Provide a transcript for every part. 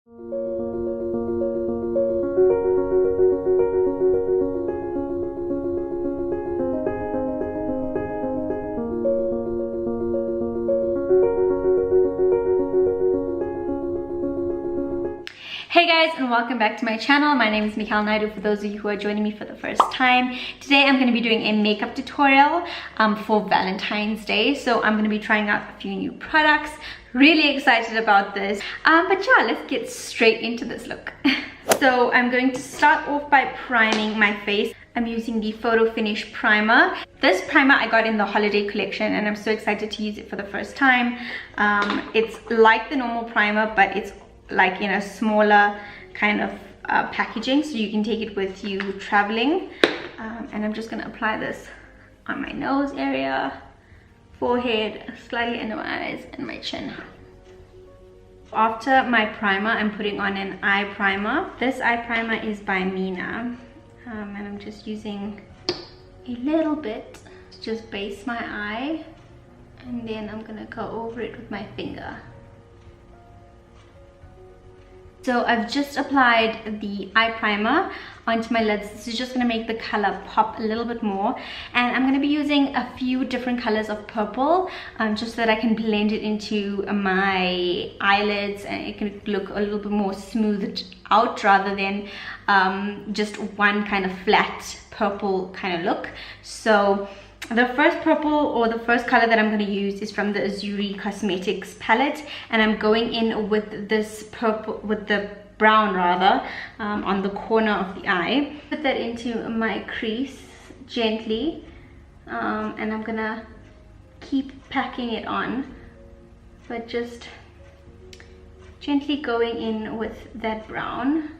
Hey guys, and welcome back to my channel. My name is Mikhail Naidu for those of you who are joining me for the first time. Today I'm going to be doing a makeup tutorial for Valentine's Day. So I'm going to be trying out a few new products. Really excited about this. But yeah, let's get straight into this look. So I'm going to start off by priming my face. I'm using the Photo Finish primer. This primer I got in the holiday collection and I'm so excited to use it for the first time. It's like the normal primer, but it's like in a smaller kind of packaging, so you can take it with you traveling. And I'm just going to apply this on my nose area, forehead, slightly under my eyes, and my chin. After my primer, I'm putting on an eye primer. This eye primer is by Mina, and I'm just using a little bit to just base my eye, and then I'm gonna go over it with my finger. So I've just applied the eye primer onto my lids. This is just going to make the color pop a little bit more. And I'm going to be using a few different colors of purple just so that I can blend it into my eyelids and it can look a little bit more smoothed out rather than just one kind of flat purple kind of look. So the first purple, or the first color that I'm going to use, is from the Azuri Cosmetics palette, and I'm going in with this purple, with the brown rather, on the corner of the eye. Put that into my crease gently, and I'm gonna keep packing it on, but just gently going in with that brown.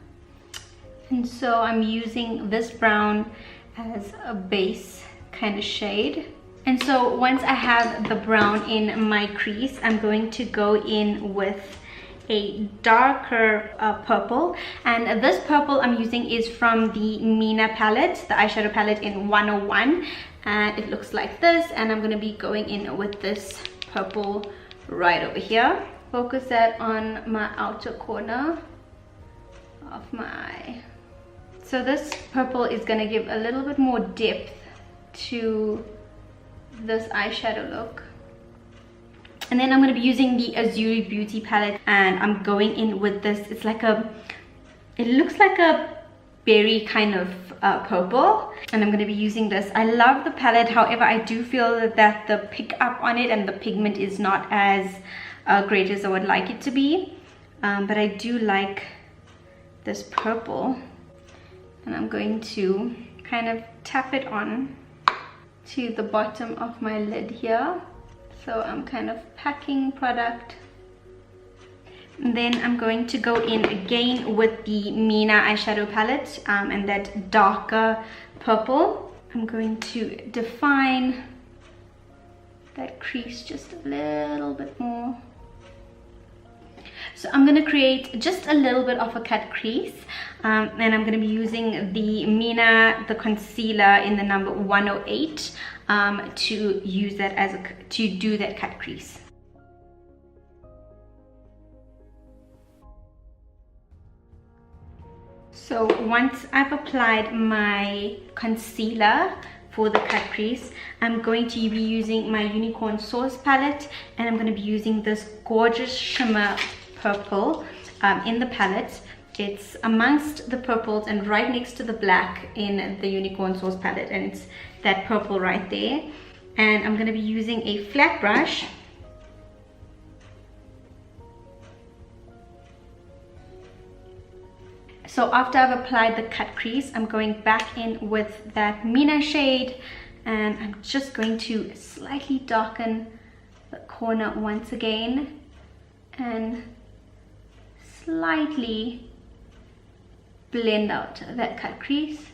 And so I'm using this brown as a base kind of shade. And so once I have the brown in my crease, I'm going to go in with a darker purple, and this purple I'm using is from the Mina palette, the eyeshadow palette in 101, and it looks like this. And I'm going to be going in with this purple right over here. Focus that on my outer corner of my eye. So this purple is going to give a little bit more depth to this eyeshadow look. And then I'm going to be using the Azuri Beauty palette, and I'm going in with this. It's like it looks like a berry kind of purple, and I'm going to be using this. I love the palette, however I do feel that the pick up on it and the pigment is not as great as I would like it to be, but I do like this purple, and I'm going to kind of tap it on to the bottom of my lid here. So I'm kind of packing product. And then I'm going to go in again with the Mina eyeshadow palette and that darker purple. I'm going to define that crease just a little bit more. So I'm going to create just a little bit of a cut crease, and I'm going to be using the Mina, the concealer in the number 108 to use that as to do that cut crease. So once I've applied my concealer for the cut crease, I'm going to be using my Unicorn Sauce palette, and I'm going to be using this gorgeous shimmer purple in the palette. It's amongst the purples and right next to the black in the Unicorn Sauce palette, and it's that purple right there. And I'm going to be using a flat brush So after I've applied the cut crease, I'm going back in with that Mina shade, and I'm just going to slightly darken the corner once again and slightly blend out that cut crease.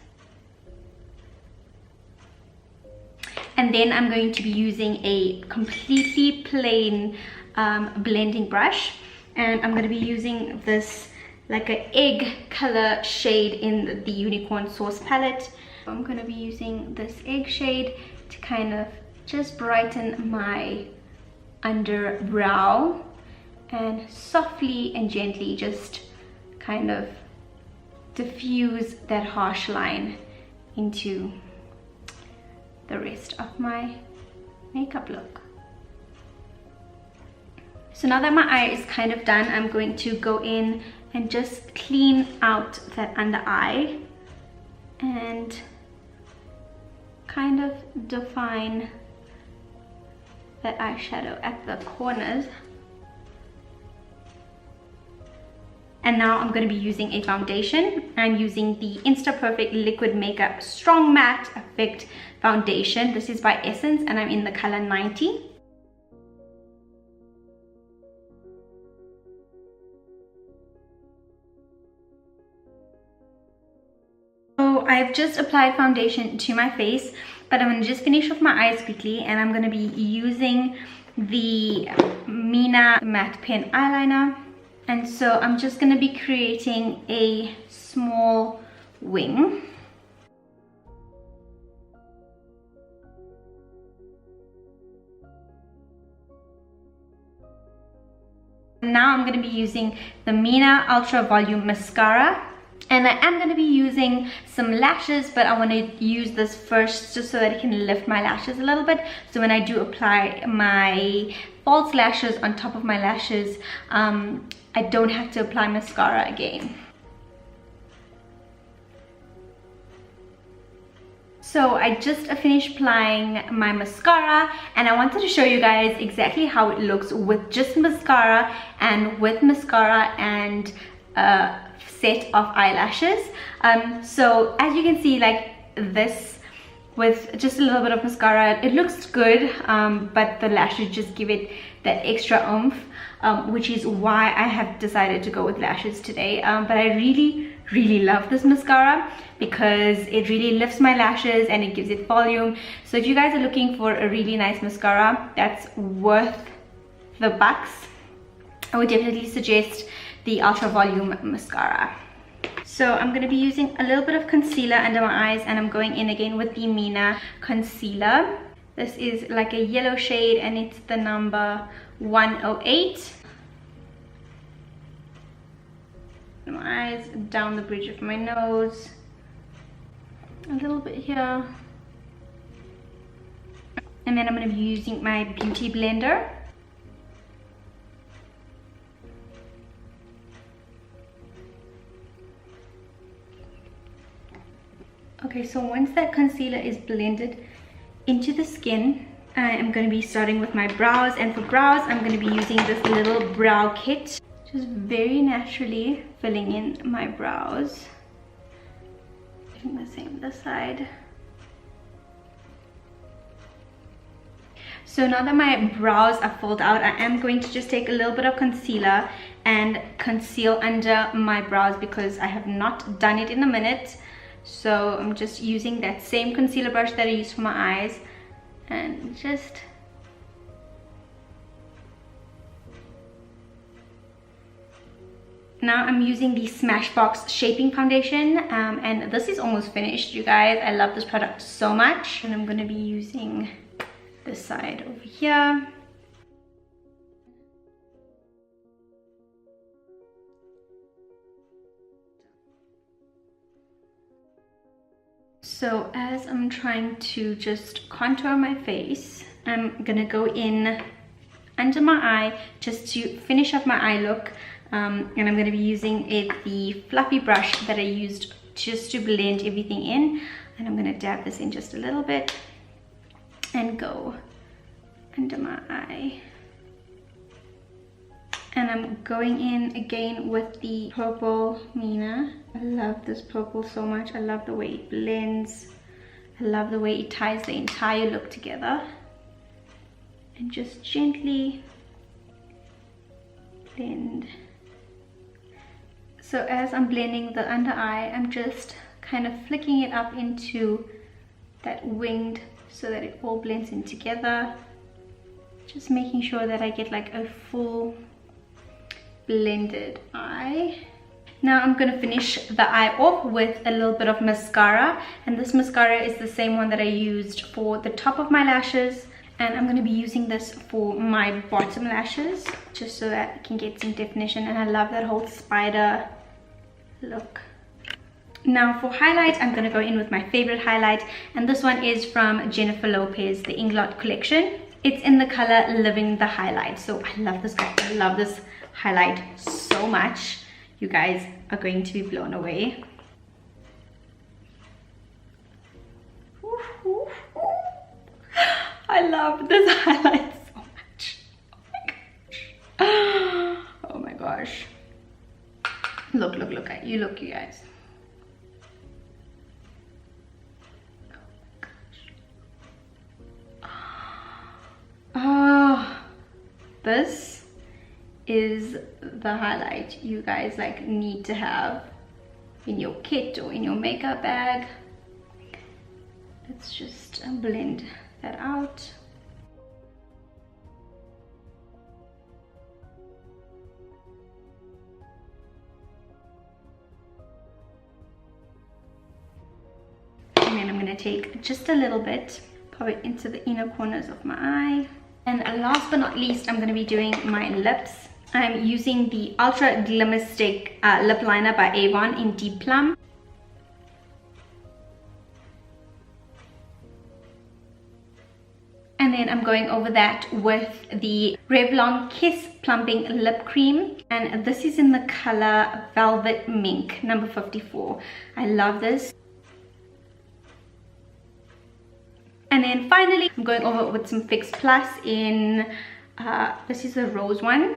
And then I'm going to be using a completely plain blending brush, and I'm going to be using this like an egg color shade in the Unicorn Sauce palette. I'm going to be using this egg shade to kind of just brighten my underbrow and softly and gently just kind of diffuse that harsh line into the rest of my makeup look. So now that my eye is kind of done, I'm going to go in and just clean out that under eye and kind of define that eyeshadow at the corners. And now I'm going to be using a foundation. I'm using the Insta Perfect Liquid Makeup Strong Matte Effect Foundation. This is by Essence and I'm in the color 90. So I've just applied foundation to my face, but I'm going to just finish off my eyes quickly, and I'm going to be using the Mina Matte Pen Eyeliner. And so I'm just going to be creating a small wing. Now I'm going to be using the Mina Ultra Volume Mascara. And I am going to be using some lashes, but I want to use this first just so that it can lift my lashes a little bit. So when I do apply my false lashes on top of my lashes, I don't have to apply mascara again. So I just finished applying my mascara, and I wanted to show you guys exactly how it looks with just mascara and with mascara and set of eyelashes. So as you can see, like this with just a little bit of mascara, it looks good, but the lashes just give it that extra oomph, which is why I have decided to go with lashes today. But I really love this mascara because it really lifts my lashes and it gives it volume. So if you guys are looking for a really nice mascara that's worth the bucks, I would definitely suggest the Ultra Volume Mascara. So I'm going to be using a little bit of concealer under my eyes, and I'm going in again with the Mina concealer. This is like a yellow shade and it's the number 108. My eyes, down the bridge of my nose, a little bit here, and then I'm going to be using my beauty blender. Okay, so once that concealer is blended into the skin, I am going to be starting with my brows, and for brows I'm going to be using this little brow kit, just very naturally filling in my brows. Doing the same this side. So now that my brows are filled out, I am going to just take a little bit of concealer and conceal under my brows because I have not done it in a minute. So I'm just using that same concealer brush that I used for my eyes, and just now I'm using the Smashbox Shaping Foundation, and this is almost finished, you guys. I love this product so much, and I'm going to be using this side over here. So as I'm trying to just contour my face, I'm gonna go in under my eye just to finish up my eye look, and I'm gonna be using the fluffy brush that I used just to blend everything in, and I'm gonna dab this in just a little bit and go under my eye. And I'm going in again with the purple Mina. I love this purple so much. I love the way it blends. I love the way it ties the entire look together. And just gently blend. So as I'm blending the under eye, I'm just kind of flicking it up into that winged so that it all blends in together. Just making sure that I get like a full blended eye. Now I'm going to finish the eye off with a little bit of mascara, and this mascara is the same one that I used for the top of my lashes, and I'm going to be using this for my bottom lashes just so that I can get some definition. And I love that whole spider Look. Now for highlight, I'm gonna go in with my favorite highlight, and this one is from Jennifer Lopez, the Inglot collection. It's in the color Living the Highlight. So I love this guy. I love this highlight so much. You guys are going to be blown away. I love this highlight so much. Oh my gosh. Look, look, look. You look, you guys. Oh, this is the highlight you guys like need to have in your kit or in your makeup bag. Let's just blend that out. And then I'm going to take just a little bit, pop it into the inner corners of my eye. And last but not least, I'm going to be doing my lips. I'm using the Ultra Glimmer Stick lip liner by Avon in Deep Plum. And then I'm going over that with the Revlon Kiss Plumping Lip Cream. And this is in the color Velvet Mink, number 54. I love this. And then finally, I'm going over with some Fix Plus in, this is the rose one.